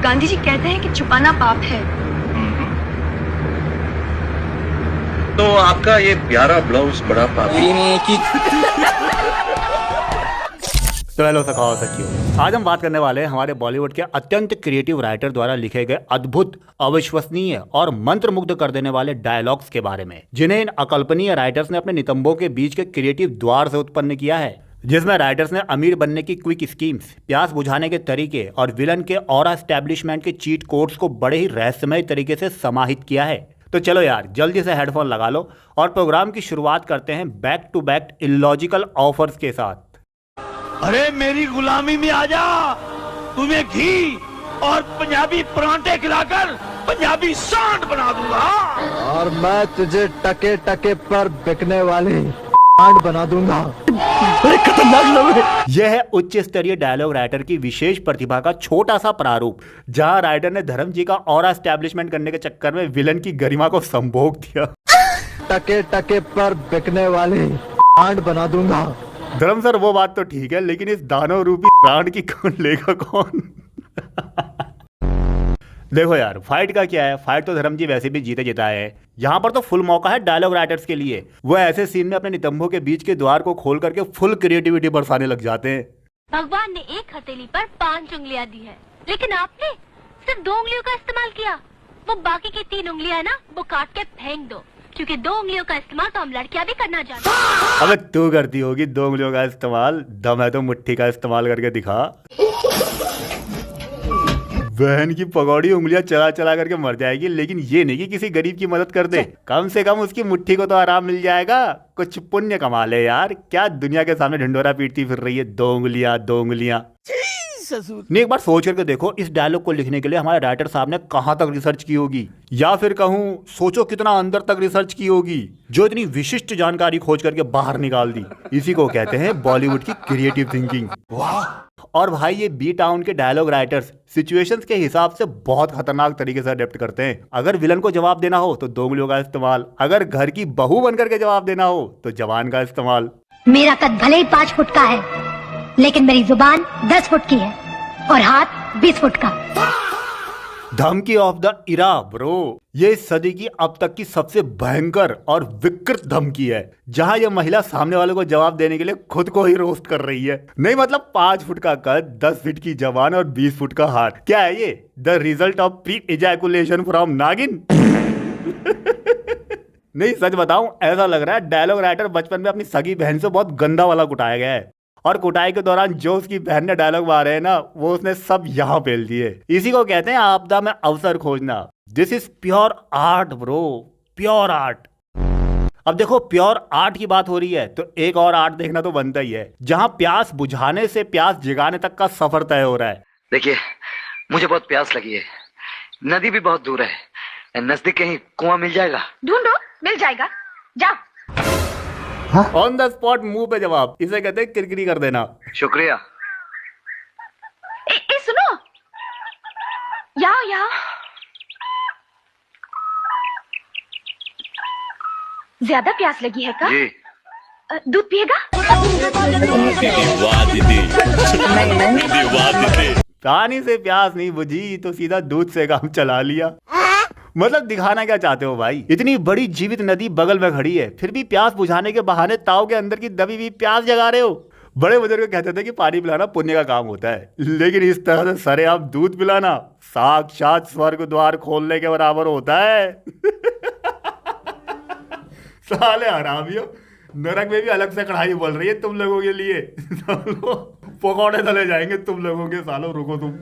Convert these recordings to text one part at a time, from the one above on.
गांधी जी कहते हैं कि छुपाना पाप है। तो आपका ये प्यारा ब्लाउज बड़ा पापी की। तो हेलो सखाओ सखियों, आज हम बात करने वाले हैं हमारे बॉलीवुड के अत्यंत क्रिएटिव राइटर द्वारा लिखे गए अद्भुत, अविश्वसनीय और मंत्रमुग्ध कर देने वाले डायलॉग्स के बारे में, जिन्हें इन अकल्पनीय राइटर्स ने अपने नितंबों के बीच के क्रिएटिव द्वार से उत्पन्न किया है। जिसमें राइटर्स ने अमीर बनने की क्विक स्कीम्स, प्यास बुझाने के तरीके और विलन के ऑरा एस्टैब्लिशमेंट के चीट कोड्स को बड़े ही रहस्यमय तरीके से समाहित किया है। तो चलो यार, जल्दी से हेडफोन लगा लो और प्रोग्राम की शुरुआत करते हैं back to back illogical offers के साथ। अरे मेरी गुलामी में आजा, तुम्हें घी और पंजाबी परांठे खिलाकर पंजाबी सांड बना दूंगा और मैं तुझे टके टके पर बिकने वाली सांड बना दूंगा। खतरनाक लोग हैं। यह है उच्च स्तरीय डायलॉग राइटर की विशेष प्रतिभा का छोटा सा प्रारूप, जहां राइटर ने धर्म जी का ऑरा एस्टैब्लिशमेंट करने के चक्कर में विलन की गरिमा को संभोग दिया। टके टके पर बिकने वाली सांड बना दूंगा। धर्म सर, वो बात तो ठीक है, लेकिन इस दानव रूपी सांड की कौन लेगा कौन? देखो यार, फाइट का क्या है, फाइट तो धर्म जी वैसे भी जीते जिताए हैं। यहाँ पर तो फुल मौका है डायलॉग राइटर्स के लिए। वो ऐसे सीन में अपने नितंबों के बीच के द्वार को खोल करके फुल क्रिएटिविटी बरसाने लग जाते हैं। भगवान ने एक हथेली पर 5 उंगलियां दी है, लेकिन आपने सिर्फ 2 उंगलियों का इस्तेमाल किया। वो बाकी की 3 उंगलियां है ना, वो काट के फेंक दो, क्योंकि 2 उंगलियों का इस्तेमाल तो हम लड़कियां भी करना जानते हैं। अबे तू करती होगी 2 उंगलियों का इस्तेमाल, दम है तो मुट्ठी का इस्तेमाल करके दिखा। बहन की पकौड़ी उंगलियां चला चला करके मर जाएगी, लेकिन ये नहीं कि किसी गरीब की मदद कर दे। कम से कम उसकी मुट्ठी को तो आराम मिल जाएगा। कुछ पुण्य कमा ले यार, क्या दुनिया के सामने ढिंडोरा पीटती फिर रही है। 2 उंगलियां 2 उंगलियां। नहीं, एक बार सोच करके देखो, इस डायलॉग को लिखने के लिए हमारे राइटर साहब ने कहां तक रिसर्च की होगी, या फिर कहूं सोचो कितना अंदर तक रिसर्च की होगी, जो इतनी विशिष्ट जानकारी खोज करके बाहर निकाल दी। इसी को कहते हैं बॉलीवुड की क्रिएटिव थिंकिंग। और भाई, ये बी टाउन के डायलॉग राइटर्स सिचुएशंस के हिसाब से बहुत खतरनाक तरीके से अडेप्ट करते हैं। अगर विलन को जवाब देना हो तो 2 उंगलियों का इस्तेमाल, अगर घर की बहू बनकर के जवाब देना हो तो जबान का इस्तेमाल। मेरा कद भले ही 5 फुट का है, लेकिन मेरी जुबान 10 फुट की है और हाथ 20 फुट का। धमकी ऑफ द इरा ब्रो, ये इस सदी की अब तक की सबसे भयंकर और विकृत धमकी है, जहां ये महिला सामने वाले को जवाब देने के लिए खुद को ही रोस्ट कर रही है। नहीं मतलब 5 फुट का कद, 10 फीट की जबान और 20 फुट का हाथ। क्या है ये? The result of pre ejaculation from नागिन? नहीं, सच बताऊं, ऐसा लग रहा है डायलॉग राइटर बचपन में अपनी सगी बहन से बहुत गंदा वाला कुटाया गया है, और कुटाई के दौरान जो उसकी बहन ने डायलॉग मारे हैं ना, वो उसने सब यहाँ फेल दिए। इसी को कहते हैं आपदा में अवसर खोजना। This is pure art bro, pure art. अब देखो, प्योर आर्ट की बात हो रही है तो एक और आर्ट देखना तो बनता ही है, जहाँ प्यास बुझाने से प्यास जगाने तक का सफर तय हो रहा है। देखिए, मुझे बहुत प्यास लगी है, नदी भी बहुत दूर है, नजदीक कहीं कुआं मिल जाएगा? ढूंढो, मिल जाएगा, जाओ। ऑन द स्पॉट मुंह पे जवाब, इसे कहते हैं किरकिरी कर देना। शुक्रिया। ए सुनो, यहाँ ज्यादा प्यास लगी है का? जी। दूध पिएगा? पानी से प्यास नहीं बुझी तो सीधा दूध से काम चला लिया। मतलब दिखाना क्या चाहते हो भाई? इतनी बड़ी जीवित नदी बगल में खड़ी है, फिर भी प्यास बुझाने के बहाने ताव के अंदर की दबी हुई प्यास जगा रहे हो। बड़े बुजुर्ग कहते थे कि पानी पिलाना पुण्य का काम होता है, लेकिन इस तरह से सरेआम दूध पिलाना साक्षात स्वर्ग द्वार खोलने के बराबर होता है। साले हरामियों, नरक में भी अलग से कढ़ाई बोल रही है तुम लोगों के लिए। पकौड़े तले जाएंगे तुम लोगों के, सालों रुको तुम।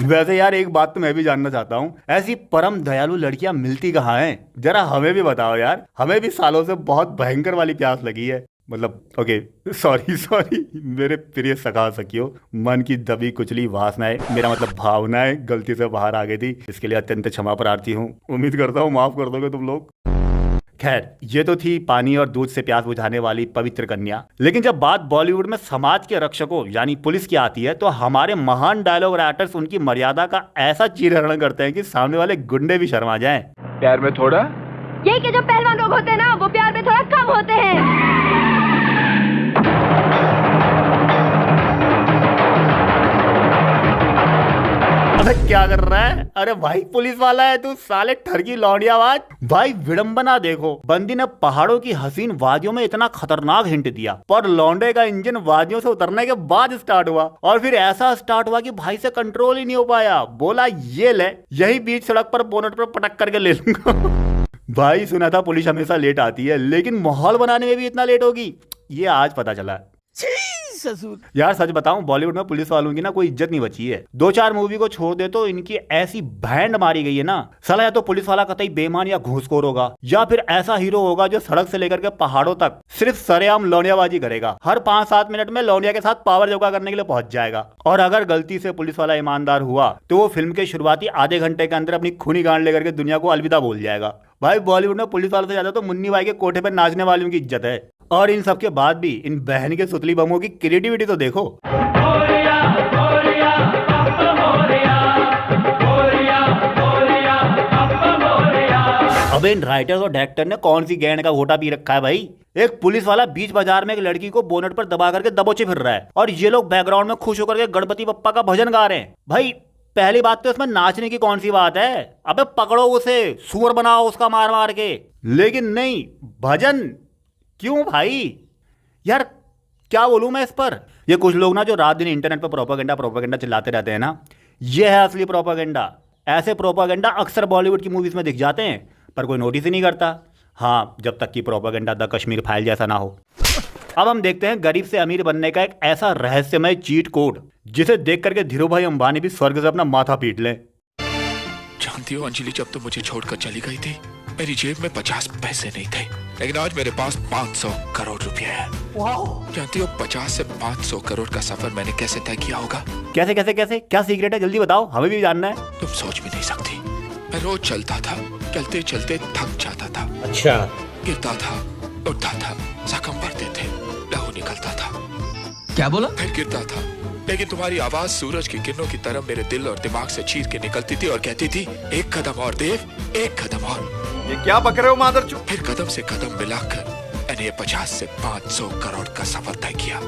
वैसे यार, एक बात तो मैं भी जानना चाहता हूँ, ऐसी परम दयालु लड़कियां मिलती कहाँ हैं? जरा हमें भी बताओ यार, हमें भी सालों से बहुत भयंकर वाली प्यास लगी है। मतलब ओके, सॉरी मेरे प्रिय सखा सखियों, मन की दबी कुचली वासनाएं, मेरा मतलब भावनाएं गलती से बाहर आ गई थी, इसके लिए अत्यंत क्षमा प्रार्थी हूँ। उम्मीद करता हूँ माफ कर दोगे तुम लोग। खैर, ये तो थी पानी और दूध से प्यास बुझाने वाली पवित्र कन्या, लेकिन जब बात बॉलीवुड में समाज के रक्षकों यानी पुलिस की आती है, तो हमारे महान डायलॉग राइटर्स उनकी मर्यादा का ऐसा चीरहरण करते हैं कि सामने वाले गुंडे भी शर्मा जाएं। प्यार में थोड़ा यही के जो पहलवान लोग होते हैं ना, वो प्यार में थोड़ा कम होते हैं। क्या कर रहा है? अरे भाई पुलिस वाला है तू, साले ठरकी लौंडियाबाज। भाई विडंबना देखो, बंदी ने पहाड़ों की हसीन वादियों में इतना खतरनाक हिंट दिया, पर लौंडे का इंजन वादियों से उतरने के बाद स्टार्ट हुआ, और फिर ऐसा स्टार्ट हुआ कि भाई से कंट्रोल ही नहीं हो पाया। बोला ये ले, यही बीच सड़क पर बोनट पर पटक करके ले लूंगा। भाई सुना था पुलिस हमेशा लेट आती है, लेकिन माहौल बनाने में भी इतना लेट होगी, ये आज पता चला। यार सच बताऊं, बॉलीवुड में पुलिस वालों की ना कोई इज्जत नहीं बची है। 2-4 मूवी को छोड़ दे तो इनकी ऐसी बैंड मारी गई है ना, साला या तो पुलिस वाला कतई बेईमान या घूसखोर होगा, या फिर ऐसा हीरो होगा जो सड़क से लेकर के पहाड़ों तक सिर्फ सरेआम लौंडियाबाजी करेगा। हर 5-7 मिनट में लौंडिया के साथ पावर योगा करने के लिए पहुंच जाएगा। और अगर गलती से पुलिस वाला ईमानदार हुआ तो वो फिल्म के शुरुआती आधे घंटे के अंदर अपनी खूनी गांड लेकर के दुनिया को अलविदा बोल जाएगा। भाई बॉलीवुड में पुलिस वालों से ज्यादा तो मुन्नी भाई के कोठे पर नाचने वालों की इज्जत है। और इन सब के बाद भी इन बहन के सुतली बमों की क्रिएटिविटी तो देखो। अबे इन राइटर्स और डायरेक्टर ने कौन सी गैंड का घोटा पी रखा है भाई? एक पुलिस वाला बीच बाजार में एक लड़की को बोनट पर दबा करके दबोचे फिर रहा है, और ये लोग बैकग्राउंड में खुश होकर के गणपति बप्पा का भजन गा रहे हैं। भाई पहली बात तो इसमें नाचने की कौन सी बात है? अबे पकड़ो उसे, सुअर बनाओ उसका मार मार के। लेकिन नहीं, भजन क्यों भाई? यार क्या बोलूं मैं इस पर? ये कुछ लोग ना जो रात दिन इंटरनेट पर प्रोपागेंडा चिल्लाते रहते हैं ना, ये है असली प्रोपागेंडा। ऐसे प्रोपागेंडा अक्सर बॉलीवुड की मूवीज में दिख जाते हैं, पर कोई नोटिस ही नहीं करता। हाँ, जब तक कि प्रोपागेंडा द कश्मीर फाइल जैसा ना हो। अब हम देखते हैं गरीब से अमीर बनने का एक ऐसा रहस्यमय चीट कोड जिसे देख करके धीरू भाई अंबानी भी स्वर्ग से अपना माथा पीट ले। जानती हो अंजलि, जब तुम मुझे छोड़कर चली गई थी मेरी जेब में 50 पैसे नहीं थे, लेकिन आज मेरे पास 500 करोड़ रुपए है। जानती हो 50 से 500 करोड़ का सफर मैंने कैसे तय किया होगा? कैसे कैसे कैसे? क्या सीक्रेट है? जल्दी बताओ, हमें भी जानना है। तुम सोच भी नहीं सकती। मैं रोज चलता था, चलते चलते थक जाता था। अच्छा। गिरता था, उठता था, जख्म भरते थे, लहू निकलता था। क्या बोला? फिर गिरता था, लेकिन तुम्हारी आवाज सूरज की किरणों की तरह मेरे दिल और दिमाग से चीर के निकलती थी और कहती थी, एक कदम और देव, एक कदम और। ये क्या बक रहे हो मादरचोद? फिर कदम से कदम मिलाकर मैंने 50 से 500 करोड़ का सफर तय किया।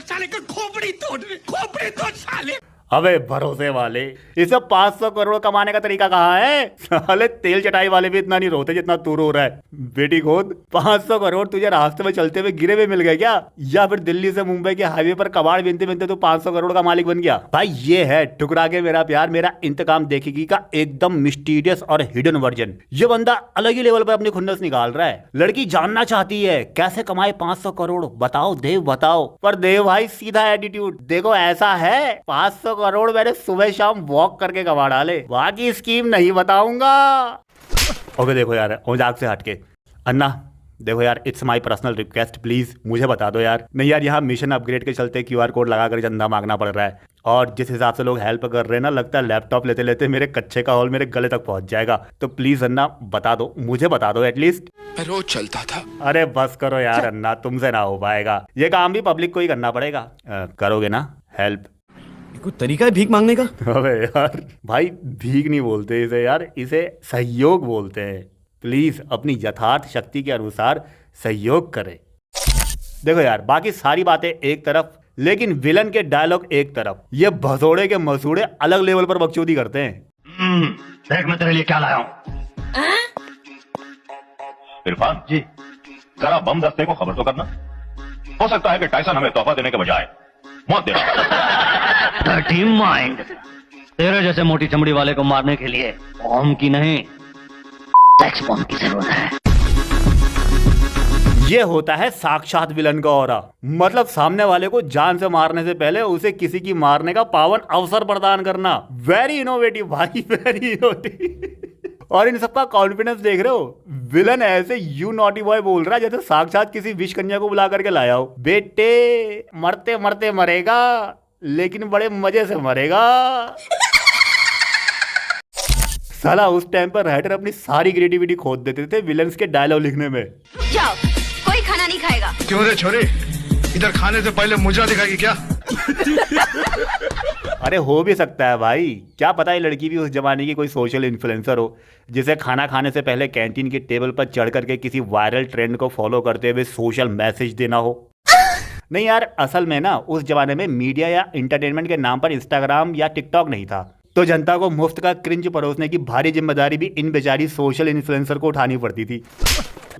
साले का खोपड़ी तोड़ साले। अबे भरोसे वाले, इसे 500 करोड़ कमाने का तरीका कहाँ है? साले तेल चटाई वाले भी इतना नहीं रोते जितना तू रो रहा है। बेटी खोद, 500 करोड़ तुझे रास्ते में चलते हुए गिरे हुए मिल गए क्या? या फिर दिल्ली से मुंबई के हाईवे पर कबाड़ बिनते बिनते तू 500 करोड़ का मालिक बन गया? भाई ये है ठुकरा के मेरा प्यार मेरा इंतकाम देखेगी का एकदम मिस्टीरियस और हिडन वर्जन। ये बंदा अलग ही लेवल पर अपनी खुन्नस निकाल रहा है। लड़की जानना चाहती है कैसे कमाए 500 करोड़, बताओ देव बताओ। पर देव भाई सीधा एटीट्यूड, देखो ऐसा है 500 करोड़ मैंने सुबह शाम वॉक करके कमा डाले, बाकी स्कीम नहीं बताऊंगा। ओके देखो यार, मजाक से हटके, अन्ना देखो यार, it's my personal request, please मुझे बता दो यार। नहीं यार, यहाँ मिशन अपग्रेड के चलते QR कोड लगाकर चंदा मांगना पड़ रहा है, और जिस हिसाब से लोग हेल्प कर रहे हैं ना, लगता है लैपटॉप लेते लेते मेरे कच्चे का हॉल मेरे गले तक पहुंच जाएगा। तो प्लीज अन्ना बता दो, मुझे बता दो एटलीस्ट। मैं रोज चलता था। अरे बस करो यार अन्ना, तुमसे ना हो पाएगा, ये काम भी पब्लिक को ही करना पड़ेगा। करोगे ना हेल्प? कोई तरीका है भीख मांगने का? अबे यार भाई, भीख नहीं बोलते इसे यार, इसे सहयोग बोलते हैं। प्लीज अपनी यथार्थ शक्ति के अनुसार सहयोग करें। देखो यार, बाकी सारी बातें एक तरफ, लेकिन विलन के डायलॉग एक तरफ। ये भसोड़े के मसूड़े अलग लेवल पर बकचोदी करते हैं। देख मैं तेरे लिए क्या लाया हूँ। इरफान जी, जरा बम दस्ते को खबर तो करना। हो सकता है कि टाइसन हमें तोहफा देने के बजाय मौत दे रहा। टीम माइंड, तेरे जैसे मोटी चमड़ी वाले को मारने के लिए बॉम्ब की नहीं, सेक्स बॉम्ब की जरूरत है। ये होता है साक्षात विलन का ऑरा, मतलब सामने वाले को जान से मारने से पहले उसे किसी की मारने का पावन अवसर प्रदान करना। वेरी इनोवेटिव भाई, वेरी इनोवेटिव। और इन सबका कॉन्फिडेंस देख रहे हो, विलन ऐसे यू नॉटी बॉय बोल रहा है जैसे साक्षात किसी विश कन्या को बुला करके लाया हो। बेटे मरते मरते मरेगा, लेकिन बड़े मजे से मरेगा। साला उस टाइम पर राइटर अपनी सारी क्रिएटिविटी खोद देते थे विलन्स के डायलॉग लिखने में। जाओ, कोई खाना नहीं खाएगा। क्यों रे छोरे, इधर खाने से पहले मुझे दिखाएगी क्या? अरे हो भी सकता है भाई, क्या पता है लड़की भी उस जमाने की कोई सोशल इन्फ्लुएंसर हो, जिसे खाना खाने से पहले कैंटीन की टेबल पर चढ़ करके किसी वायरल ट्रेंड को फॉलो करते हुए सोशल मैसेज देना हो। नहीं यार, असल में ना उस जमाने में मीडिया या इंटरटेनमेंट के नाम पर इंस्टाग्राम या टिकटॉक नहीं था। तो जनता को मुफ्त का क्रिंज परोसने की भारी जिम्मेदारी भी इन बेचारी सोशल इन्फ्लुएंसर को उठानी पड़ती थी।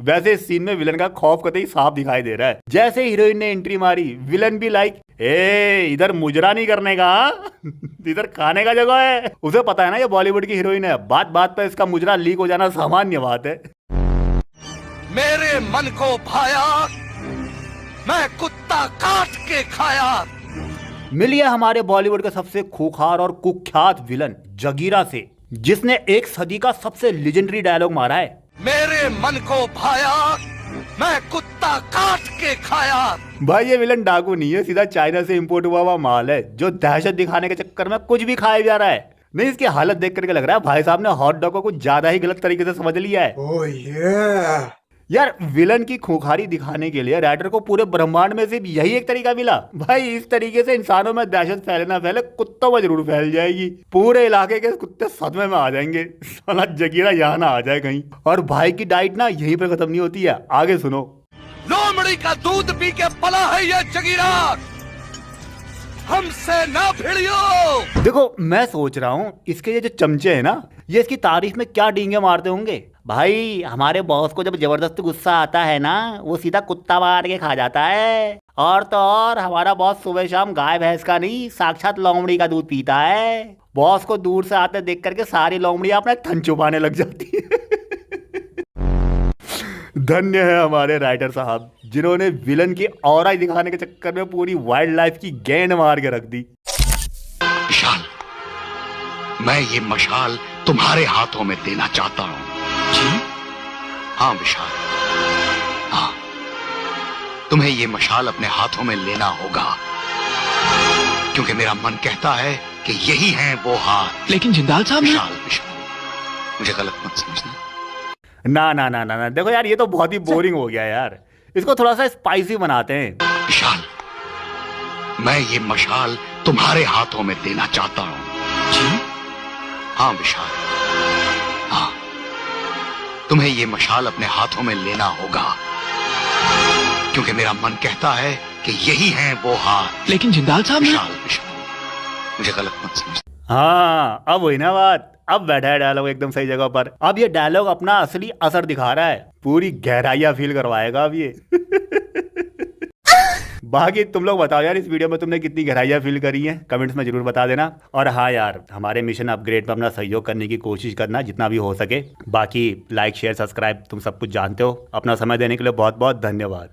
वैसे इस सीन में विलन का खौफ कतई साफ दिखाई दे रहा है। जैसे हीरोइन ने एंट्री मारी, विलन भी लाइक इधर मुजरा नहीं करने का, इधर खाने का जगह है। उसे पता है ना ये बॉलीवुड की हीरोइन है, बात बात पे इसका मुजरा लीक हो जाना सामान्य बात है। मेरे मन को भाया, मैं कुत्ता काट के खाया। मिलिए हमारे बॉलीवुड के सबसे खूंखार और कुख्यात विलन जगीरा से, जिसने एक सदी का सबसे लेजेंडरी डायलॉग मारा है। मेरे मन को भाया, मैं कुत्ता काट के खाया। भाई ये विलन डाकू नहीं है, सीधा चाइना से इंपोर्ट हुआ माल है, जो दहशत दिखाने के चक्कर में कुछ भी खाया जा रहा है। नहीं, इसकी हालत देख करके लग रहा है भाई साहब ने हॉट डॉग को कुछ ज्यादा ही गलत तरीके से समझ लिया है। ओह yeah. यार विलन की खूंखारी दिखाने के लिए राइटर को पूरे ब्रह्मांड में सिर्फ यही एक तरीका मिला। भाई इस तरीके से इंसानों में दहशत फैले ना फैले, कुत्तों में जरूर फैल जाएगी। पूरे इलाके के कुत्ते सदमे में आ जाएंगे, साला जगीरा यहाँ ना आ जाए कहीं। और भाई की डाइट ना यहीं पे खत्म नहीं होती है, आगे सुनो। लोमड़ी का दूध पी के पला है ये जगीरा, हमसे ना भिड़ियो। देखो मैं सोच रहा हूँ इसके ये जो चमचे हैं ना, ये इसकी तारीफ में क्या डींगे मारते होंगे। भाई हमारे बॉस को जब जबरदस्त गुस्सा आता है ना, वो सीधा कुत्ता मार के खा जाता है। और तो और हमारा बॉस सुबह शाम गाय भैंस का नहीं, साक्षात लोमड़ी का दूध पीता है। बॉस को दूर से आते देख करके सारी लोमड़ियां अपने थन छुपाने लग जाती है। धन्य है हमारे राइटर साहब, जिन्होंने विलन की ऑरा दिखाने के चक्कर में पूरी वाइल्ड लाइफ की गेंद मार के रख दी। विशाल, मैं ये मशाल तुम्हारे हाथों में देना चाहता हूं। जी? हाँ विशाल, हाँ, तुम्हें ये मशाल अपने हाथों में लेना होगा, क्योंकि मेरा मन कहता है कि यही हैं वो हाथ। लेकिन जिंदाल साहब, विशाल, विशाल, मुझे गलत मत समझना। ना ना ना ना ना, देखो यार ये तो बहुत ही बोरिंग हो गया यार, इसको थोड़ा सा स्पाइसी बनाते हैं। विशाल, मैं ये मशाल तुम्हारे हाथों में देना चाहता हूं। जी? हाँ विशाल, हाँ, तुम्हें ये मशाल अपने हाथों में लेना होगा, क्योंकि मेरा मन कहता है कि यही हैं वो हाथ। लेकिन जिंदाल साहब, विशाल, विशाल, मुझे गलत मत समझना। हाँ अब वही ना बात, अब बैठा है डायलॉग एकदम सही जगह पर। अब ये डायलॉग अपना असली असर दिखा रहा है, पूरी गहराइयां फील करवाएगा अब ये। बाकी तुम लोग बताओ यार, इस वीडियो में तुमने कितनी गहराइयां फील करी हैं, कमेंट्स में जरूर बता देना। और हाँ यार, हमारे मिशन अपग्रेड में अपना सहयोग करने की कोशिश करना जितना भी हो सके। बाकी लाइक शेयर सब्सक्राइब तुम सब कुछ जानते हो। अपना समय देने के लिए बहुत बहुत धन्यवाद।